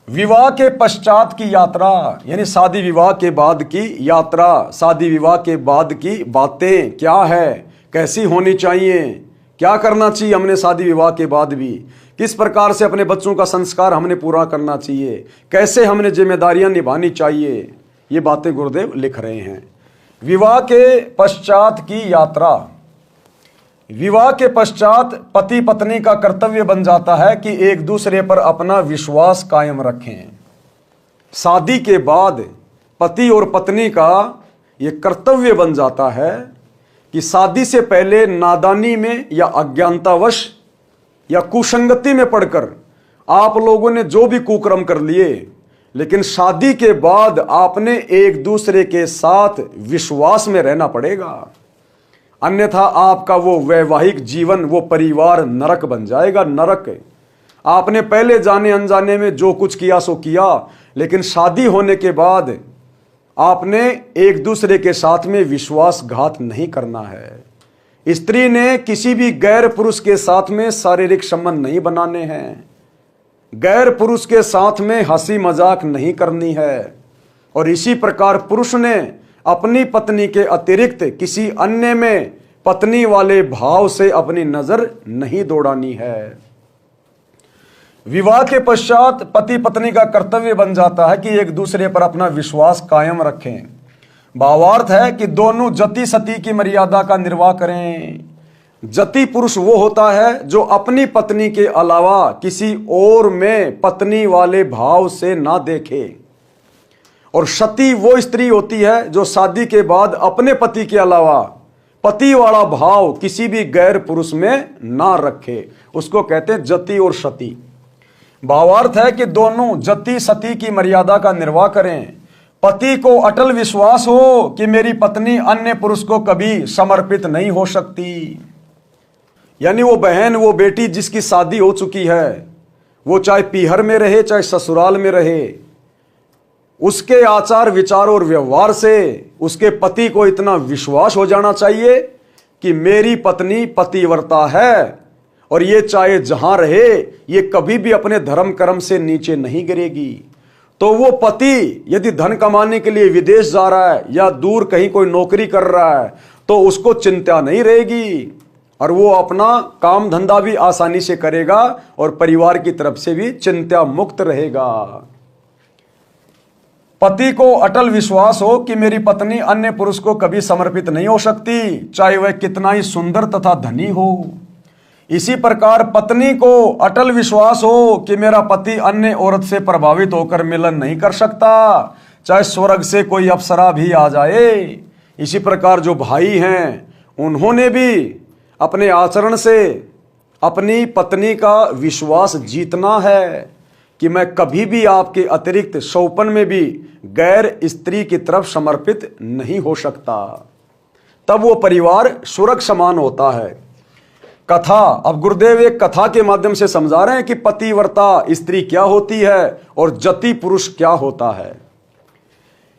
विवाह के पश्चात की यात्रा यानी शादी विवाह के बाद की यात्रा, शादी विवाह के बाद की बातें क्या है, कैसी होनी चाहिए, क्या करना चाहिए हमने शादी विवाह के बाद भी, किस प्रकार से अपने बच्चों का संस्कार हमने पूरा करना चाहिए, कैसे हमने जिम्मेदारियां निभानी चाहिए, ये बातें गुरुदेव लिख रहे हैं। विवाह के पश्चात की यात्रा। विवाह के पश्चात पति पत्नी का कर्तव्य बन जाता है कि एक दूसरे पर अपना विश्वास कायम रखें। शादी के बाद पति और पत्नी का यह कर्तव्य बन जाता है कि शादी से पहले नादानी में या अज्ञानतावश या कुसंगति में पड़कर आप लोगों ने जो भी कुकर्म कर लिए, लेकिन शादी के बाद आपने एक दूसरे के साथ विश्वास में रहना पड़ेगा, अन्यथा आपका वो वैवाहिक जीवन, वो परिवार नरक बन जाएगा। नरक। आपने पहले जाने अनजाने में जो कुछ किया सो किया, लेकिन शादी होने के बाद आपने एक दूसरे के साथ में विश्वासघात नहीं करना है। स्त्री ने किसी भी गैर पुरुष के साथ में शारीरिक संबंध नहीं बनाने हैं, गैर पुरुष के साथ में हंसी मजाक नहीं करनी है, और इसी प्रकार पुरुष ने अपनी पत्नी के अतिरिक्त किसी अन्य में पत्नी वाले भाव से अपनी नजर नहीं दौड़ानी है। विवाह के पश्चात पति पत्नी का कर्तव्य बन जाता है कि एक दूसरे पर अपना विश्वास कायम रखें। भावार्थ है कि दोनों जति सती की मर्यादा का निर्वाह करें। जति पुरुष वो होता है जो अपनी पत्नी के अलावा किसी और में पत्नी वाले भाव से ना देखे, और सती वो स्त्री होती है जो शादी के बाद अपने पति के अलावा पति वाला भाव किसी भी गैर पुरुष में ना रखे, उसको कहते हैं जति और सती। भावार्थ है कि दोनों जति सती की मर्यादा का निर्वाह करें। पति को अटल विश्वास हो कि मेरी पत्नी अन्य पुरुष को कभी समर्पित नहीं हो सकती, यानी वो बहन, वो बेटी जिसकी शादी हो चुकी है, वो चाहे पीहर में रहे चाहे ससुराल में रहे, उसके आचार विचार और व्यवहार से उसके पति को इतना विश्वास हो जाना चाहिए कि मेरी पत्नी पतिव्रता है, और ये चाहे जहां रहे ये कभी भी अपने धर्म कर्म से नीचे नहीं गिरेगी। तो वो पति यदि धन कमाने के लिए विदेश जा रहा है या दूर कहीं कोई नौकरी कर रहा है तो उसको चिंता नहीं रहेगी, और वो अपना काम धंधा भी आसानी से करेगा और परिवार की तरफ से भी चिंता मुक्त रहेगा। पति को अटल विश्वास हो कि मेरी पत्नी अन्य पुरुष को कभी समर्पित नहीं हो सकती, चाहे वह कितना ही सुंदर तथा धनी हो। इसी प्रकार पत्नी को अटल विश्वास हो कि मेरा पति अन्य औरत से प्रभावित होकर मिलन नहीं कर सकता, चाहे स्वर्ग से कोई अप्सरा भी आ जाए। इसी प्रकार जो भाई हैं उन्होंने भी अपने आचरण से अपनी पत्नी का विश्वास जीतना है कि मैं कभी भी आपके अतिरिक्त शौपन में भी गैर स्त्री की तरफ समर्पित नहीं हो सकता। तब वो परिवार स्वर्ग समान होता है। कथा, अब गुरुदेव एक कथा के माध्यम से समझा रहे हैं कि पतिव्रता स्त्री क्या होती है और जति पुरुष क्या होता है।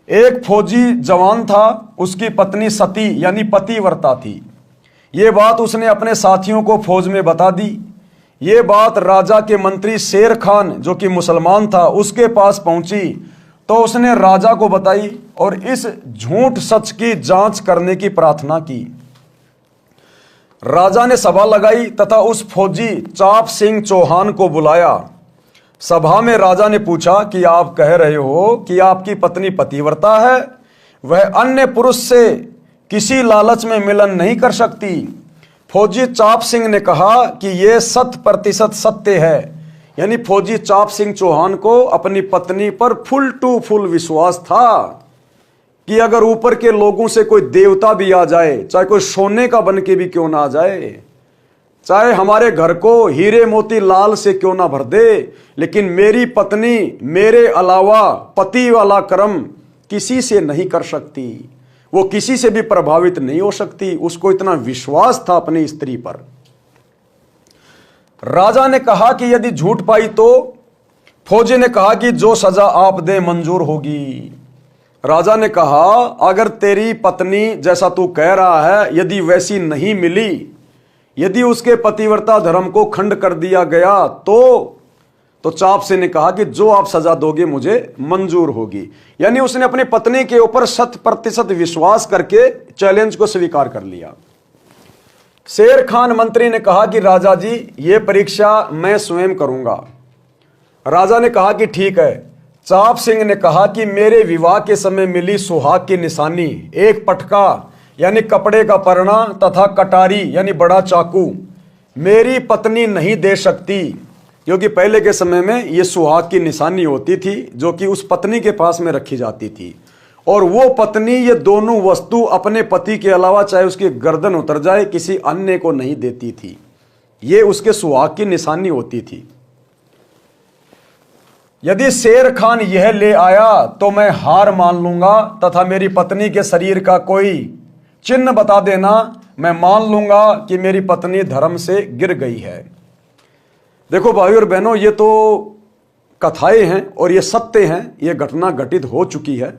एक फौजी जवान था, उसकी पत्नी सती यानी पतिव्रता थी। ये बात उसने अपने साथियों को फौज में बता दी। ये बात राजा के मंत्री शेर खान जो कि मुसलमान था उसके पास पहुंची, तो उसने राजा को बताई और इस झूठ सच की जांच करने की प्रार्थना की। राजा ने सभा लगाई तथा उस फौजी चाप सिंह चौहान को बुलाया। सभा में राजा ने पूछा कि आप कह रहे हो कि आपकी पत्नी पतिव्रता है, वह अन्य पुरुष से किसी लालच में मिलन नहीं कर सकती। फौजी चाप सिंह ने कहा कि यह 100% सत्य है, यानी फौजी चाप सिंह चौहान को अपनी पत्नी पर फुल टू फुल विश्वास था कि अगर ऊपर के लोगों से कोई देवता भी आ जाए, चाहे कोई सोने का बन के भी क्यों ना आ जाए, चाहे हमारे घर को हीरे मोती लाल से क्यों ना भर दे, लेकिन मेरी पत्नी मेरे अलावा पति वाला कर्म किसी से नहीं कर सकती, वो किसी से भी प्रभावित नहीं हो सकती। उसको इतना विश्वास था अपनी स्त्री पर। राजा ने कहा कि यदि झूठ पाई तो फौजी ने कहा कि जो सजा आप दे मंजूर होगी। राजा ने कहा अगर तेरी पत्नी जैसा तू कह रहा है यदि वैसी नहीं मिली, यदि उसके पतिव्रता धर्म को खंड कर दिया गया तो चाप सिंह ने कहा कि जो आप सजा दोगे मुझे मंजूर होगी। यानी उसने अपनी पत्नी के ऊपर 100% विश्वास करके चैलेंज को स्वीकार कर लिया। शेर खान मंत्री ने कहा कि राजा जी, ये परीक्षा मैं स्वयं करूंगा। राजा ने कहा कि ठीक है। चाप सिंह ने कहा कि मेरे विवाह के समय मिली सुहाग की निशानी, एक पटका यानी कपड़े का परना तथा कटारी यानी बड़ा चाकू मेरी पत्नी नहीं दे सकती, क्योंकि पहले के समय में ये सुहाग की निशानी होती थी जो कि उस पत्नी के पास में रखी जाती थी, और वो पत्नी ये दोनों वस्तु अपने पति के अलावा चाहे उसकी गर्दन उतर जाए किसी अन्य को नहीं देती थी। ये उसके सुहाग की निशानी होती थी। यदि शेर खान यह ले आया तो मैं हार मान लूंगा तथा मेरी पत्नी के शरीर का कोई चिन्ह बता देना, मैं मान लूंगा कि मेरी पत्नी धर्म से गिर गई है। देखो भाइयों और बहनों, ये तो कथाएं हैं और ये सत्य हैं, ये घटना घटित हो चुकी है।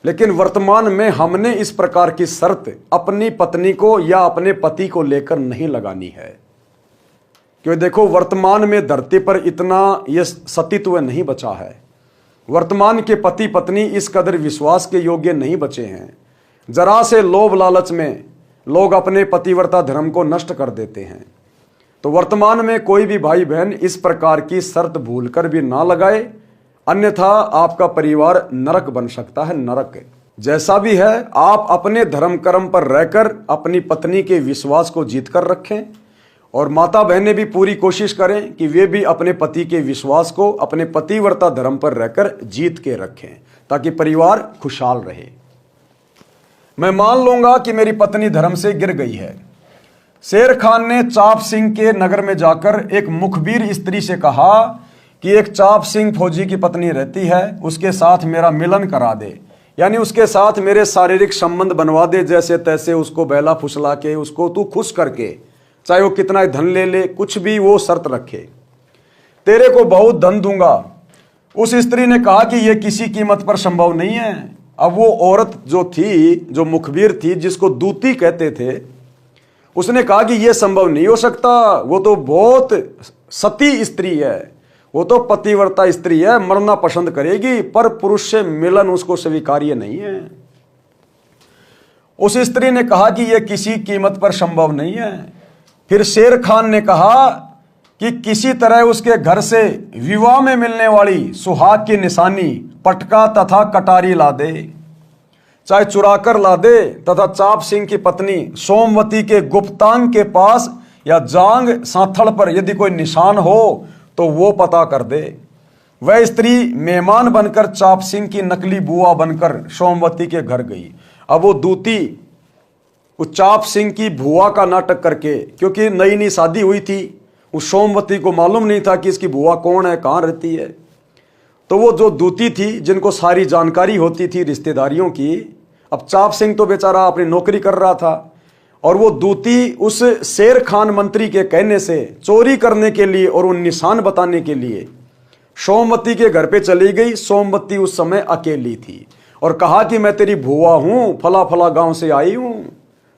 लेकिन वर्तमान में हमने इस प्रकार की शर्त अपनी पत्नी को या अपने पति को लेकर नहीं लगानी है, क्योंकि देखो वर्तमान में धरती पर इतना ये सतीत्व नहीं बचा है। वर्तमान के पति पत्नी इस कदर विश्वास के योग्य नहीं बचे हैं। जरा से लोभ लालच में लोग अपने पतिव्रता धर्म को नष्ट कर देते हैं। तो वर्तमान में कोई भी भाई बहन इस प्रकार की शर्त भूलकर भी ना लगाए, अन्यथा आपका परिवार नरक बन सकता है, नरक। जैसा भी है, आप अपने धर्म कर्म पर रहकर अपनी पत्नी के विश्वास को जीत कर रखें, और माता बहनें भी पूरी कोशिश करें कि वे भी अपने पति के विश्वास को अपने पतिव्रता धर्म पर रहकर जीत के रखें, ताकि परिवार खुशहाल रहे। मैं मान लूंगा कि मेरी पत्नी धर्म से गिर गई है। शेर खान ने चाप सिंह के नगर में जाकर एक मुखबिर स्त्री से कहा कि एक चाप सिंह फौजी की पत्नी रहती है, उसके साथ मेरा मिलन करा दे, यानी उसके साथ मेरे शारीरिक संबंध बनवा दे, जैसे तैसे उसको बहला फुसला के उसको तू खुश करके, चाहे वो कितना धन ले ले, कुछ भी वो शर्त रखे, तेरे को बहुत धन दूंगा। उस स्त्री ने कहा कि यह किसी कीमत पर संभव नहीं है। अब वो औरत जो थी, जो मुखबिर थी, जिसको दूती कहते थे, उसने कहा कि यह संभव नहीं हो सकता, वो तो बहुत सती स्त्री है, वो तो पतिव्रता स्त्री है, मरना पसंद करेगी, पर पुरुष से मिलन उसको स्वीकार्य नहीं है। उस स्त्री ने कहा कि यह किसी कीमत पर संभव नहीं है। फिर शेर खान ने कहा कि किसी तरह उसके घर से विवाह में मिलने वाली सुहाग की निशानी, पटका तथा कटारी ला दे, चाहे चुरा कर ला दे, तथा चाप सिंह की पत्नी सोमवती के गुप्तांग के पास या जांग सांथड़ पर यदि कोई निशान हो तो वो पता कर दे। वह स्त्री मेहमान बनकर चाप सिंह की नकली बुआ बनकर सोमवती के घर गई। अब वो दूती उस चाप सिंह की बुआ का नाटक करके, क्योंकि नई नई शादी हुई थी, उस सोमवती को मालूम नहीं था कि इसकी बुआ कौन है, कहाँ रहती है। तो वो जो दूती थी, जिनको सारी जानकारी होती थी रिश्तेदारियों की, अब चाप सिंह तो बेचारा अपनी नौकरी कर रहा था, और वो दूती उस शेर खान मंत्री के कहने से चोरी करने के लिए और उन निशान बताने के लिए सोमवती के घर पे चली गई। सोमवती उस समय अकेली थी और कहा कि मैं तेरी बुआ हूँ, फला फला गांव से आई हूँ,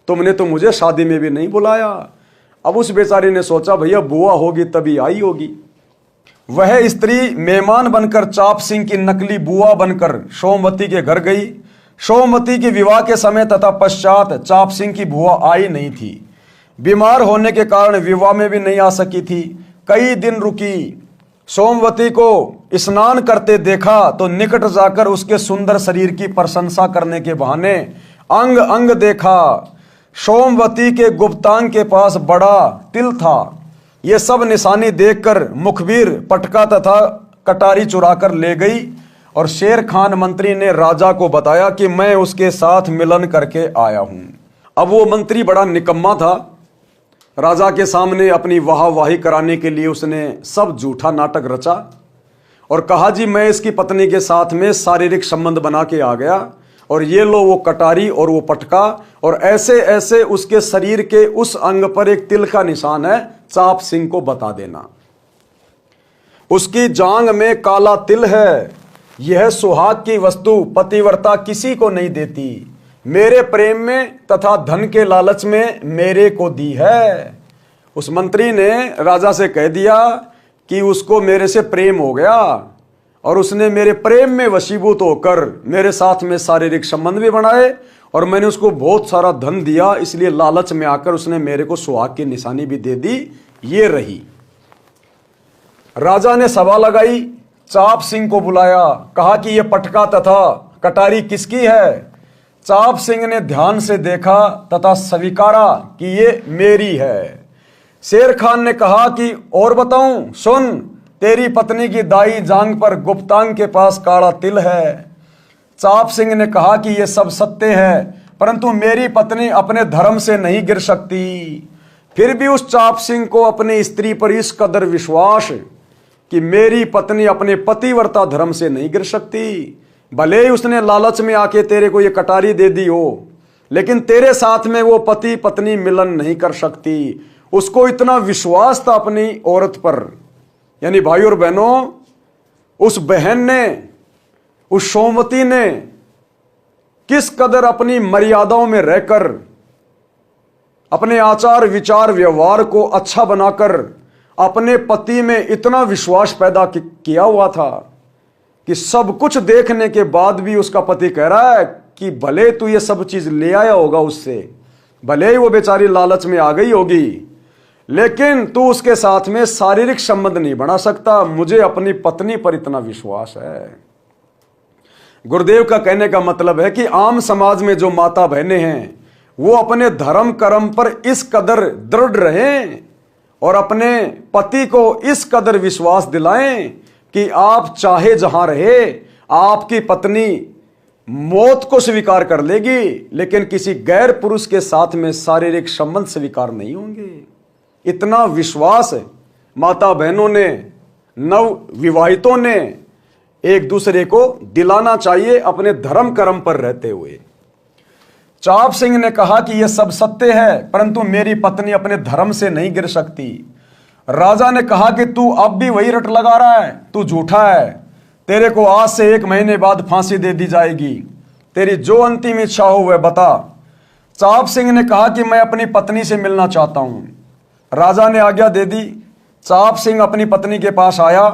तुमने तो मुझे शादी में भी नहीं बुलाया। अब उस बेचारी ने सोचा भैया बुआ होगी तभी आई होगी। वह स्त्री मेहमान बनकर चाप सिंह की नकली बुआ बनकर सोमवती के घर गई। सोमवती के विवाह के समय तथा पश्चात चाप सिंह की बुआ आई नहीं थी। बीमार होने के कारण विवाह में भी नहीं आ सकी थी। कई दिन रुकी। सोमवती को स्नान करते देखा तो निकट जाकर उसके सुंदर शरीर की प्रशंसा करने के बहाने अंग अंग देखा। सोमवती के गुप्तांग के पास बड़ा तिल था। ये सब निशानी देखकर मुखबिर पटका तथा कटारी चुराकर ले गई और शेर खान मंत्री ने राजा को बताया कि मैं उसके साथ मिलन करके आया हूं। अब वो मंत्री बड़ा निकम्मा था। राजा के सामने अपनी वाहवाही कराने के लिए उसने सब झूठा नाटक रचा और कहा जी मैं इसकी पत्नी के साथ में शारीरिक संबंध बना के आ गया और ये लो वो कटारी और वो पटका और ऐसे ऐसे उसके शरीर के उस अंग पर एक तिल का निशान है, चाप सिंह को बता देना। उसकी जांग में काला तिल है। यह सुहाग की वस्तु पतिव्रता किसी को नहीं देती। मेरे प्रेम में तथा धन के लालच में मेरे को दी है। उस मंत्री ने राजा से कह दिया कि उसको मेरे से प्रेम हो गया और उसने मेरे प्रेम में वशीभूत होकर मेरे साथ में शारीरिक संबंध भी बनाए और मैंने उसको बहुत सारा धन दिया, इसलिए लालच में आकर उसने मेरे को सुहाग की निशानी भी दे दी। ये रही। राजा ने सभा लगाई, चाप सिंह को बुलाया, कहा कि यह पटका तथा कटारी किसकी है। चाप सिंह ने ध्यान से देखा तथा स्वीकारा कि ये मेरी है। शेर खान ने कहा कि और बताऊं, सुन, तेरी पत्नी की दाई जांग पर गुप्तांग के पास काला तिल है। चाप सिंह ने कहा कि यह सब सत्य है, परंतु मेरी पत्नी अपने धर्म से नहीं गिर सकती। फिर भी उस चाप सिंह को अपनी स्त्री पर इस कदर विश्वास कि मेरी पत्नी अपने पतिव्रता धर्म से नहीं गिर सकती। भले ही उसने लालच में आके तेरे को ये कटारी दे दी हो, लेकिन तेरे साथ में वो पति पत्नी मिलन नहीं कर सकती। उसको इतना विश्वास था अपनी औरत पर। यानी भाई और बहनों, उस बहन ने, उस सोमवती ने किस कदर अपनी मर्यादाओं में रहकर अपने आचार विचार व्यवहार को अच्छा बनाकर अपने पति में इतना विश्वास पैदा किया हुआ था कि सब कुछ देखने के बाद भी उसका पति कह रहा है कि भले तू ये सब चीज ले आया होगा उससे, भले ही वो बेचारी लालच में आ गई होगी, लेकिन तू उसके साथ में शारीरिक संबंध नहीं बना सकता। मुझे अपनी पत्नी पर इतना विश्वास है। गुरुदेव का कहने का मतलब है कि आम समाज में जो माता बहनें हैं वो अपने धर्म कर्म पर इस कदर दृढ़ रहें और अपने पति को इस कदर विश्वास दिलाएं कि आप चाहे जहां रहे, आपकी पत्नी मौत को स्वीकार कर लेगी, लेकिन किसी गैर पुरुष के साथ में शारीरिक संबंध स्वीकार नहीं होंगे। इतना विश्वास माता बहनों ने, नव विवाहितों ने एक दूसरे को दिलाना चाहिए अपने धर्म कर्म पर रहते हुए। चाप सिंह ने कहा कि यह सब सत्य है, परंतु मेरी पत्नी अपने धर्म से नहीं गिर सकती। राजा ने कहा कि तू अब भी वही रट लगा रहा है, तू झूठा है। तेरे को आज से 1 महीने बाद फांसी दे दी जाएगी। तेरी जो अंतिम इच्छा हो वह बता। चाप सिंह ने कहा कि मैं अपनी पत्नी से मिलना चाहता हूं। राजा ने आज्ञा दे दी। चाप सिंह अपनी पत्नी के पास आया,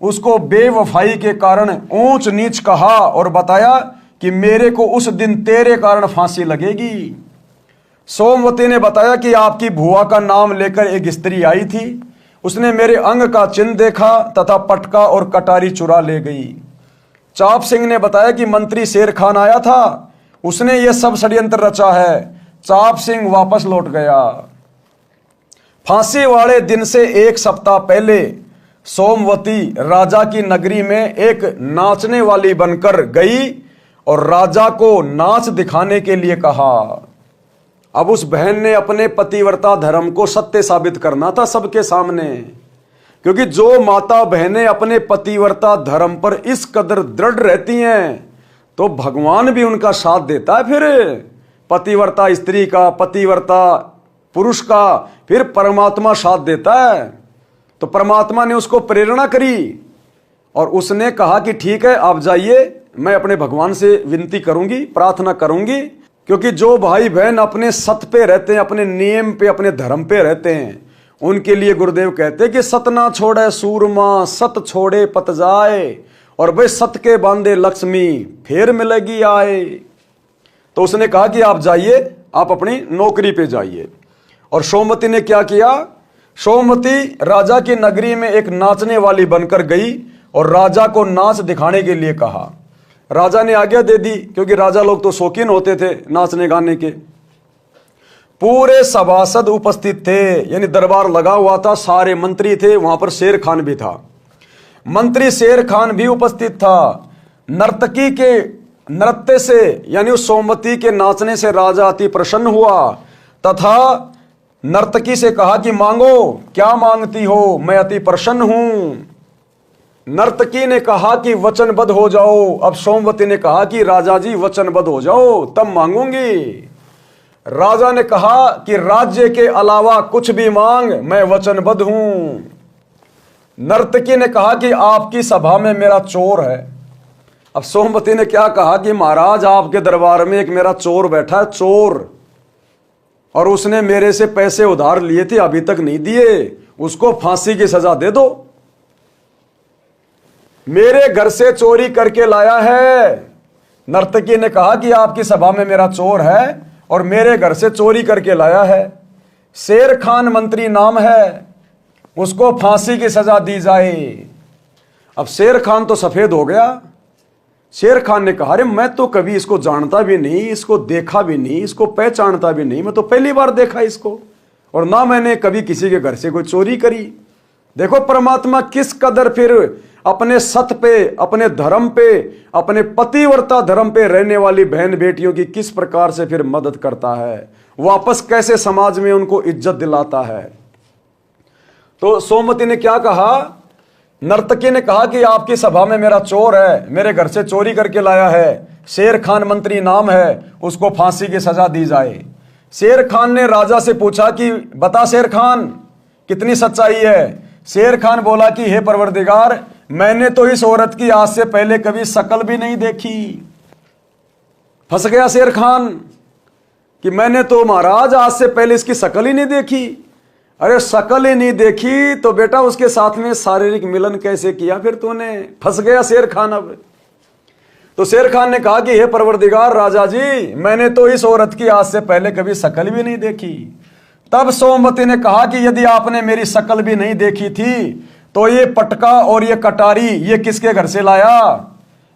उसको बेवफाई के कारण ऊंच नीच कहा और बताया कि मेरे को उस दिन तेरे कारण फांसी लगेगी। सोमवती ने बताया कि आपकी भुआ का नाम लेकर एक स्त्री आई थी, उसने मेरे अंग का चिन्ह देखा तथा पटका और कटारी चुरा ले गई। चाप सिंह ने बताया कि मंत्री शेर खान आया था, उसने यह सब षड्यंत्र रचा है। चाप सिंह वापस लौट गया। फांसी वाले दिन से 1 सप्ताह पहले सोमवती राजा की नगरी में एक नाचने वाली बनकर गई और राजा को नाच दिखाने के लिए कहा। अब उस बहन ने अपने पतिव्रता धर्म को सत्य साबित करना था सबके सामने, क्योंकि जो माता बहनें अपने पतिव्रता धर्म पर इस कदर दृढ़ रहती हैं तो भगवान भी उनका साथ देता है। फिर पतिव्रता स्त्री का, पतिव्रता पुरुष का, फिर परमात्मा साथ देता है। तो परमात्मा ने उसको प्रेरणा करी और उसने कहा कि ठीक है, आप जाइए, मैं अपने भगवान से विनती करूंगी, प्रार्थना करूंगी। क्योंकि जो भाई बहन अपने सत पे रहते हैं, अपने नियम पे, अपने धर्म पे रहते हैं, उनके लिए गुरुदेव कहते हैं कि सत ना छोड़े सूरमा, सत छोड़े पत जाए, और भाई सत के बांधे लक्ष्मी फिर मिलेगी आए। तो उसने कहा कि आप जाइए, आप अपनी नौकरी पे जाइए। और सोमवती ने क्या किया? सोमवती राजा की नगरी में एक नाचने वाली बनकर गई और राजा को नाच दिखाने के लिए कहा। राजा ने आज्ञा दे दी, क्योंकि राजा लोग तो शौकीन होते थे नाचने गाने के। पूरे सभासद उपस्थित थे, यानी दरबार लगा हुआ था, सारे मंत्री थे, वहां पर शेर खान भी था। मंत्री शेर खान भी उपस्थित था। नर्तकी के नृत्य से, यानी उस सोमवती के नाचने से राजा अति प्रसन्न हुआ तथा नर्तकी से कहा कि मांगो, क्या मांगती हो, मैं अति प्रसन्न हूं। नर्तकी ने कहा कि वचनबद्ध हो जाओ। अब सोमवती ने कहा कि राजा जी वचनबद्ध हो जाओ, तब मांगूंगी। राजा ने कहा कि राज्य के अलावा कुछ भी मांग, मैं वचनबद्ध हूं। नर्तकी ने कहा कि आपकी सभा में मेरा चोर है। अब सोमवती ने क्या कहा कि महाराज, आपके दरबार में एक मेरा चोर बैठा है, चोर, और उसने मेरे से पैसे उधार लिए थे, अभी तक नहीं दिए, उसको फांसी की सजा दे दो। मेरे घर से चोरी करके लाया है। नर्तकी ने कहा कि आपकी सभा में मेरा चोर है और मेरे घर से चोरी करके लाया है। शेर खान मंत्री नाम है, उसको फांसी की सजा दी जाए। अब शेर खान तो सफेद हो गया। शेर खान ने कहा, अरे मैं तो कभी इसको जानता भी नहीं, इसको देखा भी नहीं, इसको पहचानता भी नहीं, मैं तो पहली बार देखा इसको, और ना मैंने कभी किसी के घर से कोई चोरी करी। देखो परमात्मा किस कदर फिर अपने सत्य पे, अपने धर्म पे, अपने पतिव्रता धर्म पे रहने वाली बहन बेटियों की किस प्रकार से फिर मदद करता है, वापस कैसे समाज में उनको इज्जत दिलाता है। तो सोमवती ने क्या कहा, नर्तकी ने कहा कि आपकी सभा में मेरा चोर है, मेरे घर से चोरी करके लाया है, शेर खान मंत्री नाम है, उसको फांसी की सजा दी जाए। शेर खान ने राजा से पूछा कि बता शेर खान, कितनी सच्चाई है। शेर खान बोला कि हे परवरदिगार, मैंने तो इस औरत की आज से पहले कभी शकल भी नहीं देखी। फंस गया शेर खान कि मैंने तो महाराज आज से पहले इसकी शकल ही नहीं देखी। अरे शकल ही नहीं देखी तो बेटा उसके साथ में शारीरिक मिलन कैसे किया फिर तूने। फंस गया शेर खान। अब तो शेर खान ने कहा कि हे परवरदिगार राजा जी, मैंने तो इस औरत की आज से पहले कभी शकल भी नहीं देखी। तब सोमवती ने कहा कि यदि आपने मेरी शकल भी नहीं देखी थी तो ये पटका और ये कटारी ये किसके घर से लाया।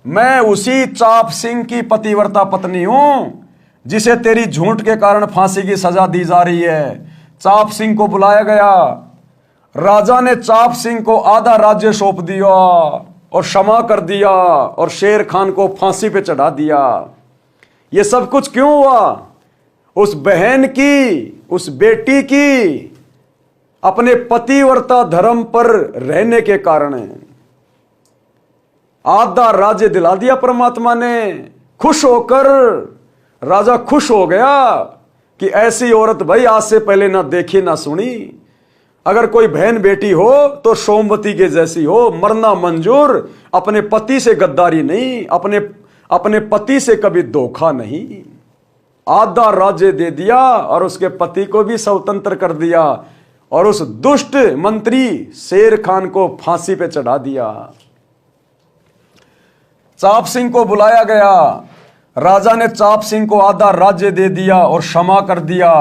मैं उसी चाप सिंह की पतिव्रता पत्नी हूं जिसे तेरी झूठ के कारण फांसी की सजा दी जा रही है। चाप सिंह को बुलाया गया। राजा ने चाप सिंह को आधा राज्य सौंप दिया और क्षमा कर दिया और शेर खान को फांसी पे चढ़ा दिया। ये सब कुछ क्यों हुआ? उस बहन की, उस बेटी की अपने पतिव्रता धर्म पर रहने के कारण। आधा राज्य दिला दिया परमात्मा ने। खुश होकर राजा खुश हो गया कि ऐसी औरत भाई आज से पहले ना देखी ना सुनी। अगर कोई बहन बेटी हो तो सोमवती के जैसी हो, मरना मंजूर, अपने पति से गद्दारी नहीं, अपने पति से कभी धोखा नहीं। आधा राज्य दे दिया और उसके पति को भी स्वतंत्र कर दिया और उस दुष्ट मंत्री शेर खान को फांसी पे चढ़ा दिया। चाप सिंह को बुलाया गया। राजा ने चाप सिंह को आधा राज्य दे दिया और क्षमा कर दिया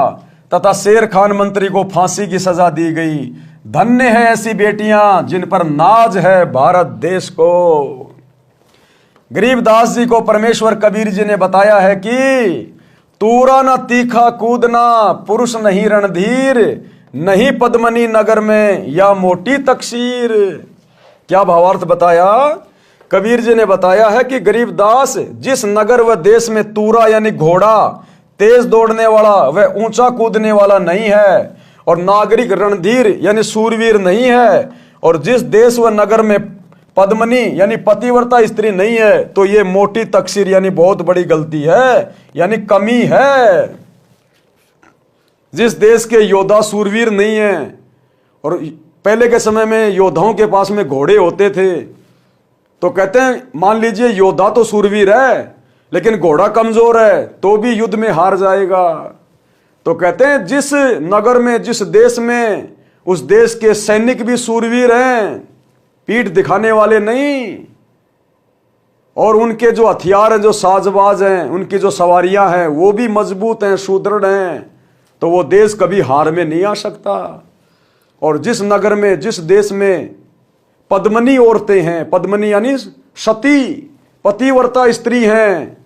तथा शेर खान मंत्री को फांसी की सजा दी गई। धन्य है ऐसी बेटियां जिन पर नाज है भारत देश को। गरीबदास जी को परमेश्वर कबीर जी ने बताया है कि तूरा न तीखा कूदना, पुरुष नहीं रणधीर, नहीं पद्मनी नगर में या मोटी तकसीर। क्या भावार्थ बताया? कबीर जी ने बताया है कि गरीबदास जिस नगर व देश में तूरा यानी घोड़ा तेज दौड़ने वाला व ऊंचा कूदने वाला नहीं है और नागरिक रणधीर यानी सूरवीर नहीं है, और जिस देश व नगर में पद्मनी यानी पतिव्रता स्त्री नहीं है, तो ये मोटी तकसीर यानी बहुत बड़ी गलती है, यानी कमी है। जिस देश के योद्धा सूरवीर नहीं है, और पहले के समय में योद्धाओं के पास में घोड़े होते थे, तो कहते हैं मान लीजिए योद्धा तो सूरवीर है लेकिन घोड़ा कमजोर है तो भी युद्ध में हार जाएगा। तो कहते हैं जिस नगर में, जिस देश में, उस देश के सैनिक भी सूरवीर हैं, पीठ दिखाने वाले नहीं, और उनके जो हथियार हैं, जो साजबाज हैं, उनकी जो सवारियां हैं वो भी मजबूत हैं, सुदृढ़ हैं, तो वो देश कभी हार में नहीं आ सकता। और जिस नगर में, जिस देश में पद्मनी औरतें हैं, पद्मनी यानी सती पतिव्रता स्त्री हैं,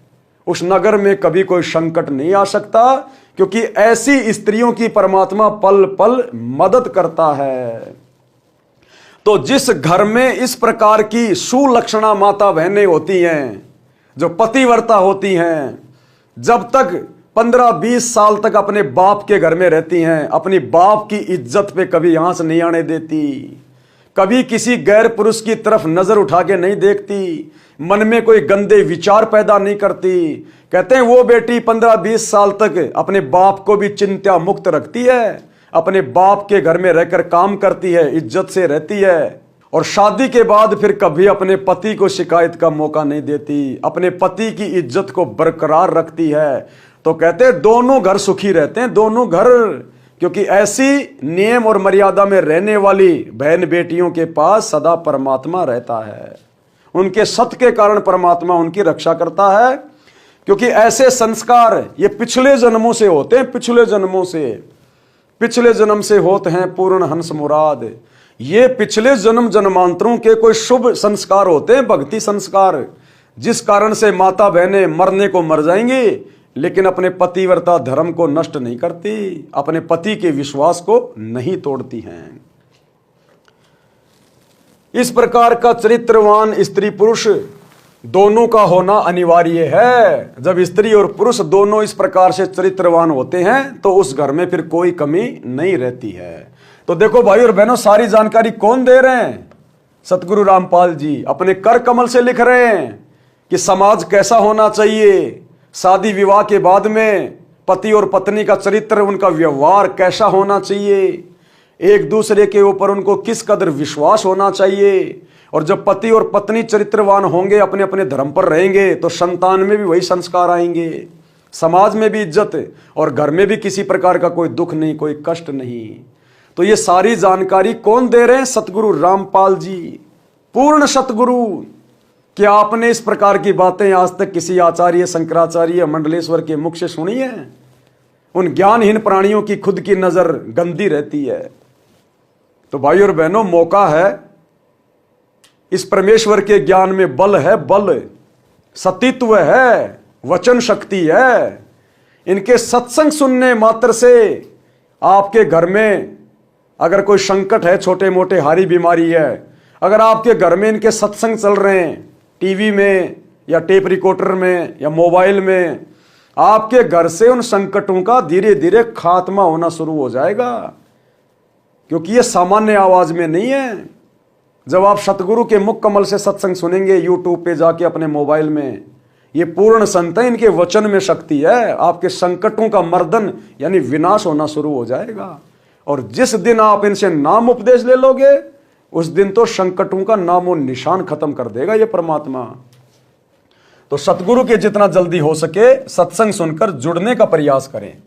उस नगर में कभी कोई संकट नहीं आ सकता, क्योंकि ऐसी स्त्रियों की परमात्मा पल पल मदद करता है। तो जिस घर में इस प्रकार की सुलक्षणा माता बहनें होती हैं, जो पतिव्रता होती हैं, जब तक 15-20 साल तक अपने बाप के घर में रहती हैं, अपनी बाप की इज्जत पे कभी आंच नहीं आने देती, कभी किसी गैर पुरुष की तरफ नजर उठा के नहीं देखती, मन में कोई गंदे विचार पैदा नहीं करती। कहते हैं वो बेटी 15-20 साल तक अपने बाप को भी चिंता मुक्त रखती है, अपने बाप के घर में रहकर काम करती है, इज्जत से रहती है, और शादी के बाद फिर कभी अपने पति को शिकायत का मौका नहीं देती, अपने पति की इज्जत को बरकरार रखती है। तो कहते हैं दोनों घर सुखी रहते हैं, दोनों घर, क्योंकि ऐसी नियम और मर्यादा में रहने वाली बहन बेटियों के पास सदा परमात्मा रहता है। उनके सत्य के कारण परमात्मा उनकी रक्षा करता है, क्योंकि ऐसे संस्कार ये पिछले जन्मों से होते हैं, पिछले जन्म से होते हैं पूर्ण हंस मुराद। ये पिछले जन्म जन्मांतरों के कोई शुभ संस्कार होते हैं, भक्ति संस्कार, जिस कारण से माता बहनें मरने को मर जाएंगी लेकिन अपने पतिव्रता धर्म को नष्ट नहीं करती, अपने पति के विश्वास को नहीं तोड़ती हैं। इस प्रकार का चरित्रवान स्त्री पुरुष दोनों का होना अनिवार्य है। जब स्त्री और पुरुष दोनों इस प्रकार से चरित्रवान होते हैं तो उस घर में फिर कोई कमी नहीं रहती है। तो देखो भाई और बहनों, सारी जानकारी कौन दे रहे हैं? सतगुरु रामपाल जी अपने कर कमल से लिख रहे हैं कि समाज कैसा होना चाहिए, शादी विवाह के बाद में पति और पत्नी का चरित्र, उनका व्यवहार कैसा होना चाहिए, एक दूसरे के ऊपर उनको किस कदर विश्वास होना चाहिए। और जब पति और पत्नी चरित्रवान होंगे, अपने अपने धर्म पर रहेंगे, तो संतान में भी वही संस्कार आएंगे, समाज में भी इज्जत और घर में भी किसी प्रकार का कोई दुख नहीं, कोई कष्ट नहीं। तो ये सारी जानकारी कौन दे रहे हैं? सतगुरु रामपाल जी, पूर्ण सतगुरु। क्या आपने इस प्रकार की बातें आज तक किसी आचार्य, शंकराचार्य, मंडलेश्वर के मुख से सुनी है? उन ज्ञानहीन प्राणियों की खुद की नजर गंदी रहती है। तो भाई और बहनों, मौका है, इस परमेश्वर के ज्ञान में बल है, बल, सतीत्व है, वचन शक्ति है। इनके सत्संग सुनने मात्र से आपके घर में अगर कोई संकट है, छोटे मोटे हारी बीमारी है, अगर आपके घर में इनके सत्संग चल रहे हैं, टीवी में या टेप रिकॉर्डर में या मोबाइल में, आपके घर से उन संकटों का धीरे धीरे खात्मा होना शुरू हो जाएगा। क्योंकि ये सामान्य आवाज में नहीं है। जब आप सतगुरु के मुख कमल से सत्संग सुनेंगे यूट्यूब पे जाके अपने मोबाइल में, ये पूर्ण संत है, इनके वचन में शक्ति है। आपके संकटों का मर्दन यानी विनाश होना शुरू हो जाएगा। और जिस दिन आप इनसे नाम उपदेश ले लोगे, उस दिन तो संकटों का नामो निशान खत्म कर देगा ये परमात्मा। तो सतगुरु के जितना जल्दी हो सके सत्संग सुनकर जुड़ने का प्रयास करें।